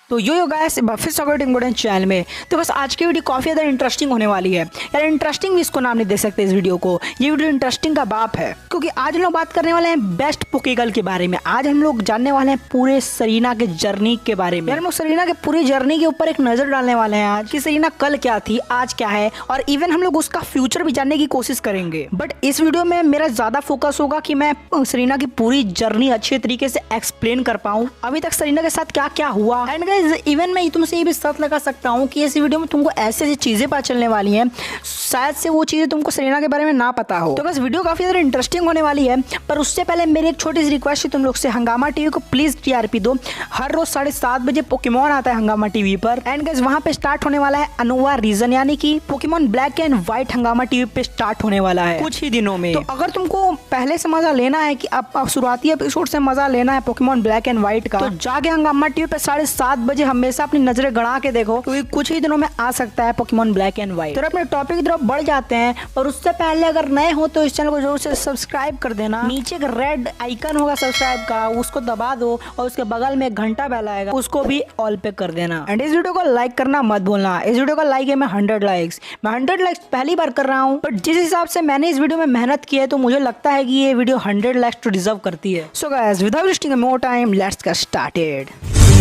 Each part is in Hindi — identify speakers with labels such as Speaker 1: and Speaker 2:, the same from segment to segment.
Speaker 1: तो यो गाइस फिर स्वागत है चैनल में। तो बस आज की वीडियो काफ़ी ज़्यादा इंटरेस्टिंग होने वाली है यार। इंटरेस्टिंग भी इसको नाम नहीं दे सकते इस वीडियो को। ये वीडियो इंटरेस्टिंग का बाप है क्योंकि आज हम लोग बात करने वाले हैं बेस्ट पोकेगर्ल के बारे में। आज हम लोग जानने वाले हैं पूरे सरीना के जर्नी के बारे में। यार हम लोग सरीना के पूरी जर्नी के ऊपर एक नज़र डालने वाले हैं आज कि सरीना कल क्या थी, आज क्या है, और इवन हम लोग उसका फ्यूचर भी जानने की कोशिश करेंगे। बट इस वीडियो में मेरा ज़्यादा फोकस होगा कि मैं सरीना की पूरी जर्नी अच्छे तरीके से एक्सप्लेन कर पाऊँ, अभी तक सरीना के साथ क्या क्या हुआ। एंड गाइस इवन मैं तुमसे ये भी शर्त लगा सकता हूँ कि इस वीडियो में तुमको ऐसी ऐसी चीज़ें पता चलने वाली हैं, शायद से वो चीज़ें तुमको सरीना के बारे में ना पता हो। तो बस वीडियो काफ़ी ज़्यादा इंटरेस्टिंग होने वाली है। पर उससे पहले मेरी एक छोटी सी रिक्वेस्ट है तुम लोग से, हंगामा टीवी को प्लीज़ टीआरपी दो। हर रोज़ 7:30 बजे पोकेमॉन आता है हंगामा टीवी पर। एंड गाइस वहाँ पे स्टार्ट होने वाला है अनोवा रीजन, यानी कि पोकेमॉन ब्लैक एंड व्हाइट हंगामा टीवी पे स्टार्ट होने वाला है कुछ ही दिनों में। तो अगर तुमको पहले से मजा लेना है कि अब शुरुआती एपिसोड से मजा लेना है पोकेमॉन ब्लैक एंड व्हाइट का, तो जाके हंगामा टीवी पे 7:30 बजे हमेशा अपनी नजरें गड़ा के देखो, क्योंकि कुछ ही दिनों में आ सकता है पोकेमॉन ब्लैक एंड व्हाइट। तो अपने टॉपिक की तरफ बढ़ जाते हैं, और उससे पहले अगर नए हो तो इस चैनल को जरूर से सब्सक्राइब कर देना। नीचे एक रेड आइकन होगा सब्सक्राइब का, उसको दबा दो, और उसके बगल में घंटा बेल आएगा, उसको भी ऑल पे कर देना। एंड इस वीडियो को लाइक करना मत भूलना। इस वीडियो का लाइक है मैं 100 लाइक्स। मैं 100 लाइक्स पहली बार कर रहा हूँ, बट जिस हिसाब से मैंने इस वीडियो में मेहनत की है तो मुझे लगता है कि ये वीडियो 100 लाइक्स तो डिजर्व करती है। So guys without wasting more time let's get started.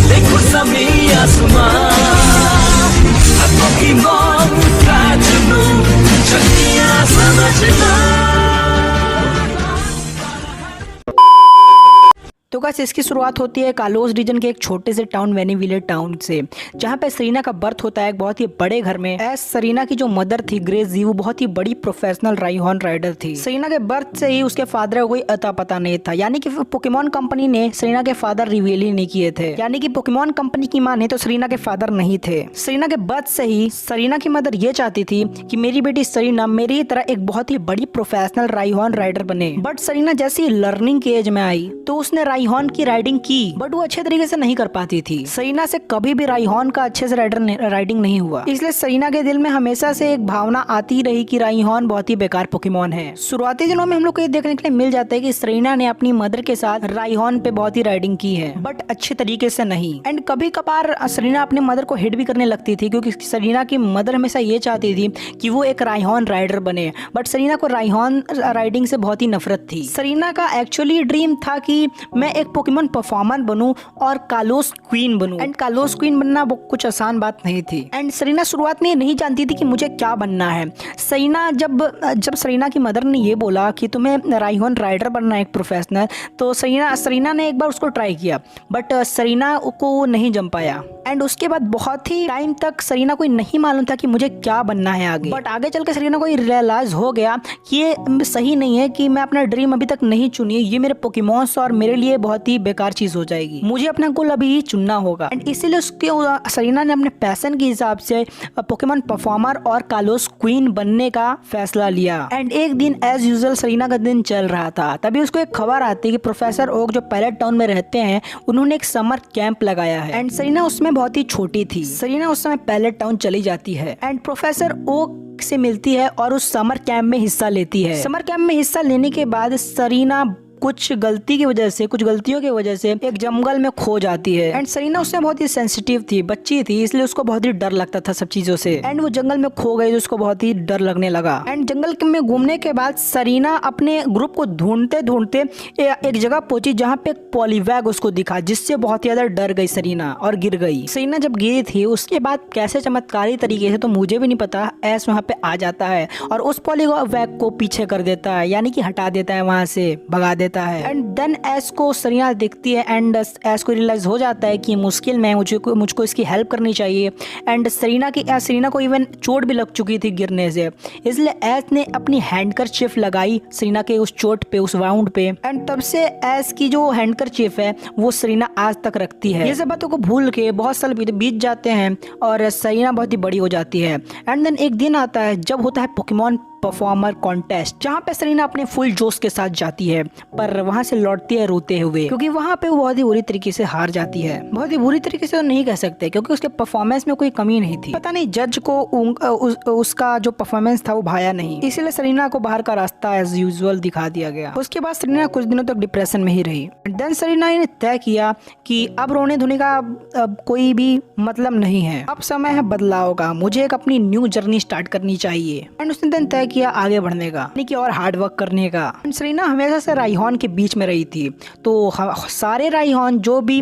Speaker 2: देखो सभी आसमान Pokemon Kajunu शक्तियाँ समझना।
Speaker 1: तो गाइस इसकी शुरुआत होती है कालोस रीजन के एक छोटे से टाउन वेनीविले टाउन से, जहाँ पे सरीना का बर्थ होता है एक बहुत ही बड़े घर में। एस सरीना की जो मदर थी ग्रेजी, वो बहुत ही बड़ी प्रोफेशनल राइहॉर्न राइडर थी। सरीना के बर्थ से ही उसके फादर को कोई अता पता नहीं था, यानी कि पोकेमॉन कंपनी ने सरीना के फादर रिवील ही नहीं किए थे, यानी कि पोकेमॉन कंपनी की माने तो सरीना के फादर नहीं थे। सरीना के बर्थ से ही सरीना की मदर ये चाहती थी कि मेरी बेटी सरीना मेरी तरह एक बहुत ही बड़ी प्रोफेशनल राइहॉर्न राइडर बने। बट सरीना जैसी लर्निंग की एज में आई तो उसने राइहॉर्न की राइडिंग की, बट वो अच्छे तरीके से नहीं कर पाती थी। सरीना से कभी भी राइहॉर्न का अच्छे से राइडिंग नहीं हुआ, इसलिए सरीना के दिल में हमेशा से एक भावना आती रही कि राइहॉर्न बहुत ही बेकार पोकेमॉन है। शुरुआती दिनों में हम लोग को ये देखने के लिए मिल जाता है कि सरीना ने अपनी मदर के साथ राइहॉर्न पे बहुत ही राइडिंग की है, बट अच्छे तरीके से नहीं। एंड कभी कभार सरीना अपने मदर को हिट भी करने लगती थी, क्योंकि सरीना की मदर हमेशा ये चाहती थी कि वो एक राइहॉर्न राइडर बने, बट सरीना को राइहॉर्न राइडिंग से बहुत ही नफरत थी। सरीना का एक्चुअली ड्रीम था कि मैं एक पोकेमॉन परफॉर्मर बनूं और कालोस क्वीन बनूं। एंड कालोस क्वीन बनना वो कुछ आसान बात नहीं थी। एंड सरीना शुरुआत में नहीं जानती थी कि मुझे क्या बनना है। सरीना जब सरीना की मदर ने ये बोला कि तुम्हें राइहॉर्न राइडर बनना है एक प्रोफेशनल, तो सरीना ने एक बार उसको ट्राई किया, बट सरीना को नहीं जम पाया। एंड उसके बाद बहुत ही टाइम तक सरीना को नहीं मालूम था कि मुझे क्या बनना है आगे। बट आगे चल के सरीना को रियलाइज हो गया कि ये सही नहीं है कि मैं अपना ड्रीम अभी तक नहीं चुनी, ये मेरे पोकेमॉन्स और मेरे लिए बहुत ही बेकार चीज हो जाएगी, मुझे अपना गोल अभी ही चुनना होगा। एंड इसीलिए सरीना ने अपने पैशन के हिसाब से पोकेमॉन परफॉर्मर और कालोस क्वीन बनने का फैसला लिया। एंड एक दिन एज यूजुअल सरीना का दिन चल रहा था, तभी उसको एक खबर आती है कि प्रोफेसर ओक जो पैलेट टाउन में रहते हैं उन्होंने एक समर कैंप लगाया है। एंड सरीना उसमें बहुत ही छोटी थी। सरीना उस समय पैलेट टाउन चली जाती है एंड प्रोफेसर ओक से मिलती है और उस समर कैंप में हिस्सा लेती है। समर कैंप में हिस्सा लेने के बाद सरीना कुछ गलतियों की वजह से एक जंगल में खो जाती है। एंड सरीना उसमें बहुत ही सेंसिटिव थी, बच्ची थी, इसलिए उसको बहुत ही डर लगता था सब चीजों से। एंड वो जंगल में खो गई तो उसको बहुत ही डर लगने लगा। एंड जंगल में घूमने के बाद सरीना अपने ग्रुप को ढूंढते ढूंढते एक जगह पहुंची जहाँ पे एक पॉलीवैग उसको दिखा, जिससे बहुत ही ज्यादा डर गई सरीना और गिर गई। सरीना जब गिरी थी उसके बाद कैसे चमत्कारी तरीके से तो मुझे भी नहीं पता, ऐस वहाँ पे आ जाता है और उस पॉलीवैग को पीछे कर देता है, यानी कि हटा देता है, वहां से भगा देता है। एंड देन एस को सरीना देखती है एंड एस को रियलाइज हो जाता है कि मुश्किल में मुझको इसकी हेल्प करनी चाहिए। एंड सरीना को इवन चोट भी लग चुकी थी गिरने से, इसलिए एस ने अपनी हैंडकरचीफ लगाई सरीना के उस चोट पे, उस वाउंड पे। एंड तब से एस की जो हैंडकरचीफ है वो सरीना आज तक रखती है। ये सब बातों को भूल के बहुत साल बीत जाते हैं और सरीना बहुत ही बड़ी हो जाती है। एंड देन एक दिन आता है जब होता है पोकेमॉन परफॉर्मर कॉन्टेस्ट, जहाँ पे सरीना अपने फुल जोश के साथ जाती है, पर वहाँ से लौटती है रोते हुए, क्योंकि वहाँ पे वो बहुत ही बुरी तरीके से हार जाती है। बहुत ही बुरी तरीके से तो नहीं कह सकते, क्योंकि उसके परफॉर्मेंस में कोई कमी नहीं थी। पता नहीं जज को उसका जो परफॉर्मेंस था वो भाया नहीं, इसीलिए सरीना को बाहर का रास्ता एज यूजुअल दिखा दिया गया। उसके बाद सरीना कुछ दिनों तक डिप्रेशन में ही रही। देन सरीना ने तय किया कि अब रोने धोने का कोई भी मतलब नहीं है, अब समय है बदलाव का, मुझे एक अपनी न्यू जर्नी स्टार्ट करनी चाहिए। एंड उसने देन तय किया आगे बढ़ने का, यानी कि और हार्ड वर्क करने का। सरीना हमेशा से रायहान के बीच में रही थी, तो सारे रायहान जो भी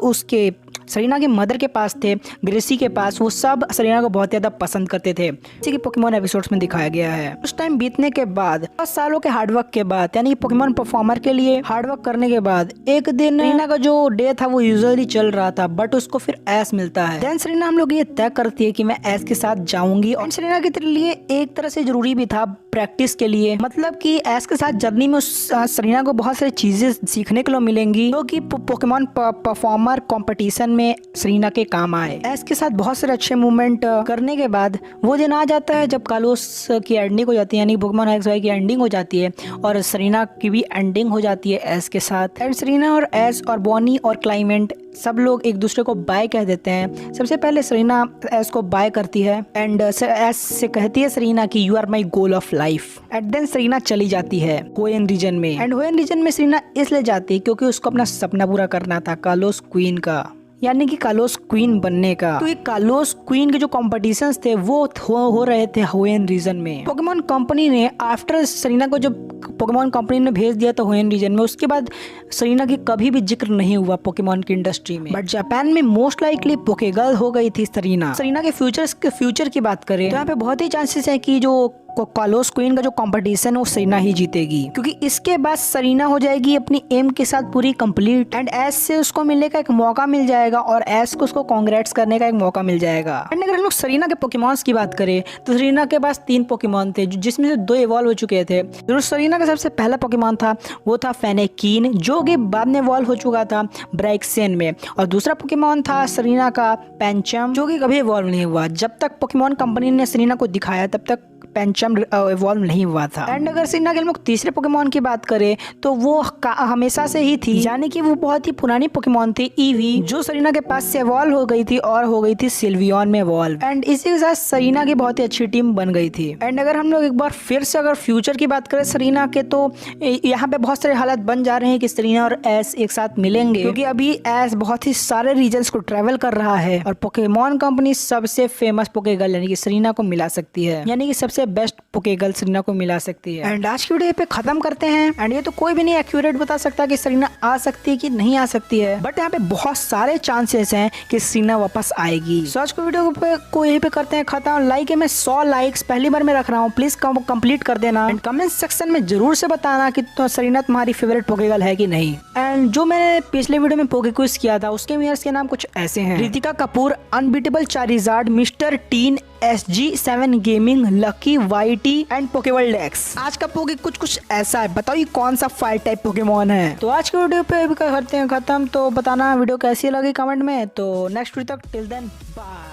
Speaker 1: उसके सरीना के मदर के पास थे, ग्रेसी के पास, वो सब सरीना को बहुत ज़्यादा पसंद करते थे, जैसे कि पोकेमॉन एपिसोड्स में दिखाया गया है। कुछ टाइम बीतने के बाद, 10 सालों के हार्डवर्क के बाद, यानी कि पोकेमॉन परफॉर्मर के लिए हार्डवर्क करने के बाद, एक दिन सरीना का जो डे था वो यूजुअली चल रहा था, बट उसको फिर ऐस मिलता है। देन सरीना हम लोग ये तय करती है कि मैं ऐस के साथ जाऊंगी, और सरीना के लिए एक तरह से जरूरी भी था प्रैक्टिस के लिए, मतलब कि ऐस के साथ जर्नी में सरीना को बहुत सारी चीजें सीखने के लिए मिलेंगी, जो कि पोकेमॉन परफॉर्मर कंपटीशन में सरीना के काम आए। ऐस के साथ बहुत सारे अच्छे मूवमेंट करने के बाद वो दिन आ जाता है जब कालोस की एंडिंग हो जाती है, यानी पोकेमॉन XY की एंडिंग हो जाती है, और सरीना की भी एंडिंग हो जाती है ऐस के साथ। एंड सरीना और ऐस और बॉनी और क्लाइमेंट सब लोग एक दूसरे को बाय कह देते हैं। सबसे पहले सरीना ऐस को बाय करती है, एंड ऐस से कहती है सरीना कि you are my goal of life. And then Serena चली जाती है होएन रीजन में। एंड होएन रीजन में सरीना इसलिए जाती है क्योंकि उसको अपना सपना पूरा करना था, कालोस क्वीन का, यानी कि कालोस क्वीन बनने का। तो ये कालोस क्वीन के जो कॉम्पिटिशन्स थे वो हो रहे थे होएन रीजन में। पोकेमॉन कंपनी ने आफ्टर सरीना को जब पोकेमॉन कंपनी ने भेज दिया था होएन रीजन में, उसके बाद सरीना की कभी भी जिक्र नहीं हुआ पोकेमॉन की इंडस्ट्री में। बट जापान में मोस्ट लाइकली पोकेगर्ल हो गई थी सरीना। सरीना के फ्यूचर की बात करें तो यहाँ पे बहुत ही चांसेस है कि जो कालोस क्वीन का जो कंपटीशन है वो सरीना ही जीतेगी, क्योंकि इसके बाद सरीना हो जाएगी अपनी एम के साथ पूरी कंप्लीट, एंड ऐस से उसको मिलने का एक मौका मिल जाएगा, और ऐस को उसको कांग्रेट्स करने का एक मौका मिल जाएगा। एंड अगर हम लोग सरीना के पोकेमॉन्स की बात करें तो सरीना के पास 3 पोकेमॉन थे, जिसमें से 2 इवॉल्व हो चुके थे। जो सरीना का सबसे पहला पोकेमॉन था वो था फेनेकीन, जो कि बाद में इवॉल्व हो चुका था ब्राइक्सेन में, और दूसरा पोकेमॉन था सरीना का पैंचम, जो कि कभी इवॉल्व नहीं हुआ। जब तक पोकेमॉन कंपनी ने सरीना को दिखाया तब तक पैंचम इवॉल्व नहीं हुआ था। एंड अगर सरीना के हम लोग तीसरे पोकेमॉन की बात करें तो वो हमेशा से ही थी, यानी कि वो बहुत ही पुरानी पोकेमॉन थी ईवी, जो सरीना के पास से इवॉल्व हो गई थी और हो गई थी सिल्वियन में इवॉल्व। एंड इसी के साथ सरीना की बहुत ही अच्छी टीम बन गई थी। एंड अगर हम लोग एक बार फिर से अगर फ्यूचर की बात करें सरीना के, तो यहाँ पे बहुत सारे हालात बन जा रहे हैं कि सरीना और ऐस एक साथ मिलेंगे, क्योंकि अभी ऐस बहुत ही सारे रीजन्स को ट्रेवल कर रहा है, और पोकेमॉन कंपनी सबसे फेमस पोकेगर्ल यानी कि सरीना को मिला सकती है, यानी कि सबसे बेस्ट पोकेगर्ल सरीना को मिला सकती है। एंड आज की वीडियो पे खत्म करते हैं। एंड ये तो कोई भी नहीं एक्यूरेट बता सकता कि सरीना आ सकती है कि नहीं आ सकती है, बट यहाँ पे बहुत सारे चांसेस हैं कि सरीना वापस आएगी। सो आज को वीडियो को यहीं पे करते हैं खत्म। लाइक है मैं 100 लाइक्स पहली बार में रख रहा हूँ, प्लीज कंप्लीट कर देना। एंड कमेंट सेक्शन में जरूर से बताना कि तो सरीना तुम्हारी फेवरेट पोकेगर्ल है कि नहीं। एंड जो मैंने पिछले वीडियो में पोके क्विज किया था उसके विनर्स के नाम कुछ ऐसे हैं: Ritika Kapoor, unbeatable Charizard, mister teen, SG7 gaming, lucky YT and Pokeworld X। आज का पोके कुछ ऐसा है, बताओ ये कौन सा 5 टाइप पोकेमॉन है। तो आज के वीडियो पे करते हैं खत्म। तो बताना वीडियो कैसी लगी कमेंट में। तो नेक्स्ट वीडियो तक, टिल देन बाय।